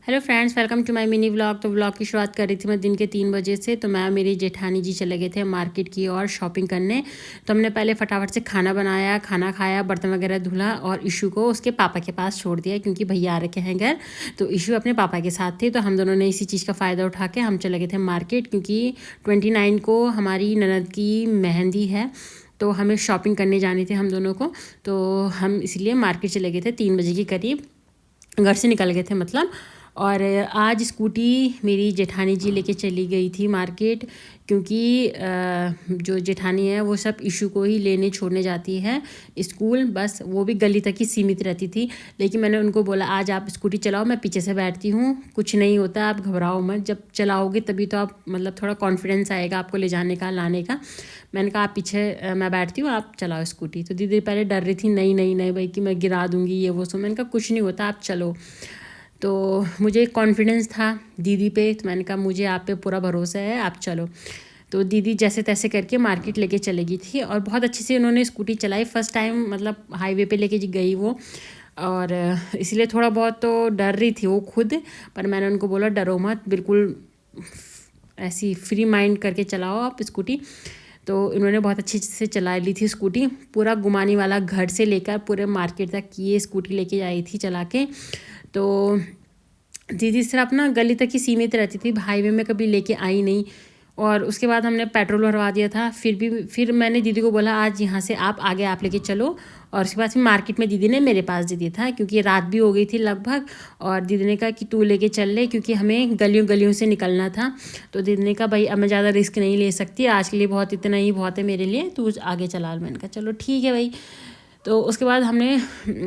Hello friends, welcome to my mini vlog. तो vlog की शुरुआत कर रही थी मैं दिन के 3 बजे से। तो मैं मेरी जेठानी जी चले गए थे मार्केट की और शॉपिंग करने। तो हमने पहले फटाफट से खाना बनाया, खाना खाया, बर्तन वगैरह धुला और इशू को उसके पापा के पास छोड़ दिया क्योंकि भैया आ रखे हैं घर। तो इशू अपने पापा के साथ थे। तो हम दोनों ने इसी चीज़ का फ़ायदा उठा के हम चले गए थे मार्केट, क्योंकि 29 को हमारी ननद की मेहंदी है। तो हमें शॉपिंग करने जानी थी हम दोनों को। तो हम इसलिए मार्केट चले गए थे 3 बजे के करीब, घर से निकल गए थे मतलब। और आज स्कूटी मेरी जेठानी जी लेके चली गई थी मार्केट, क्योंकि जो जेठानी है वो सब इशू को ही लेने छोड़ने जाती है स्कूल, बस वो भी गली तक ही सीमित रहती थी। लेकिन मैंने उनको बोला आज आप स्कूटी चलाओ, मैं पीछे से बैठती हूँ, कुछ नहीं होता, आप घबराओ मत, जब चलाओगे तभी तो आप मतलब थोड़ा कॉन्फिडेंस आएगा आपको ले जाने का लाने का। मैंने कहा आप पीछे, मैं बैठती हूँ, आप चलाओ स्कूटी। तो दीदी पहले डर रही थी, नहीं नहीं नहीं भाई कि मैं गिरा दूँगी ये वो सो। मैंने कहा कुछ नहीं होता, आप चलो। तो मुझे कॉन्फिडेंस था दीदी पे, तो मैंने कहा मुझे आप पे पूरा भरोसा है, आप चलो। तो दीदी जैसे तैसे करके मार्केट लेके चले गई थी और बहुत अच्छे से उन्होंने स्कूटी चलाई। फ़र्स्ट टाइम मतलब हाईवे पे लेके गई वो, और इसलिए थोड़ा बहुत तो डर रही थी वो खुद। पर मैंने उनको बोला डरो मत, बिल्कुल ऐसी फ्री माइंड करके चलाओ आप स्कूटी। तो इन्होंने बहुत अच्छे से चला ली थी स्कूटी, पूरा गुमानी वाला घर से लेकर पूरे मार्केट तक ये स्कूटी लेके आई थी चला के। तो दीदी सिर्फ ना गली तक ही सीमित रहती थी, हाईवे में कभी लेके आई नहीं। और उसके बाद हमने पेट्रोल भरवा दिया था, फिर मैंने दीदी को बोला आज यहाँ से आप आगे आप लेके चलो। और उसके बाद फिर मार्केट में दीदी ने मेरे पास दे दिया था, क्योंकि रात भी हो गई थी लगभग। और दीदी ने कहा कि तू लेके चल ले, क्योंकि हमें गलियों गलियों से निकलना था। तो दीदी ने कहा भाई अब मैं ज़्यादा रिस्क नहीं ले सकती, आज के लिए बहुत इतना ही बहुत है मेरे लिए, तू आगे चला। मैंने कहा चलो ठीक है भाई। तो उसके बाद हमने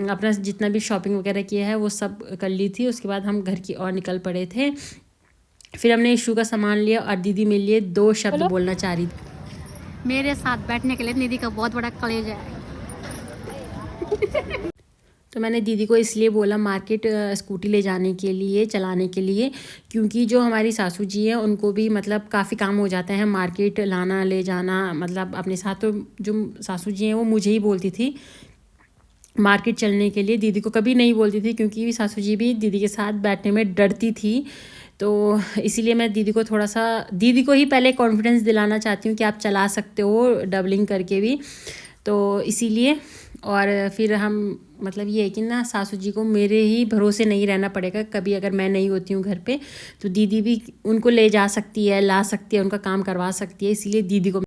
अपना जितना भी शॉपिंग वगैरह किया है वो सब कर ली थी। उसके बाद हम घर की ओर निकल पड़े थे। फिर हमने इशू का सामान लिया और दीदी मेरे लिए 2 शब्द बोलना चाह रही थी। मेरे साथ बैठने के लिए दीदी का बहुत बड़ा कलेजा है। तो मैंने दीदी को इसलिए बोला मार्केट स्कूटी ले जाने के लिए, चलाने के लिए, क्योंकि जो हमारी सासू जी हैं उनको भी मतलब काफ़ी काम हो जाते हैं मार्केट लाना ले जाना मतलब अपने साथ। तो जो सासू जी हैं वो मुझे ही बोलती थी मार्केट चलने के लिए, दीदी को कभी नहीं बोलती थी, क्योंकि सासू जी भी दीदी के साथ बैठने में डरती थी। तो इसीलिए मैं दीदी को थोड़ा सा, दीदी को ही पहले कॉन्फिडेंस दिलाना चाहती हूँ कि आप चला सकते हो डबलिंग करके भी। तो इसीलिए, और फिर हम मतलब ये है कि ना सासू जी को मेरे ही भरोसे नहीं रहना पड़ेगा कभी, अगर मैं नहीं होती हूँ घर पे तो दीदी भी उनको ले जा सकती है, ला सकती है, उनका काम करवा सकती है। इसीलिए दीदी को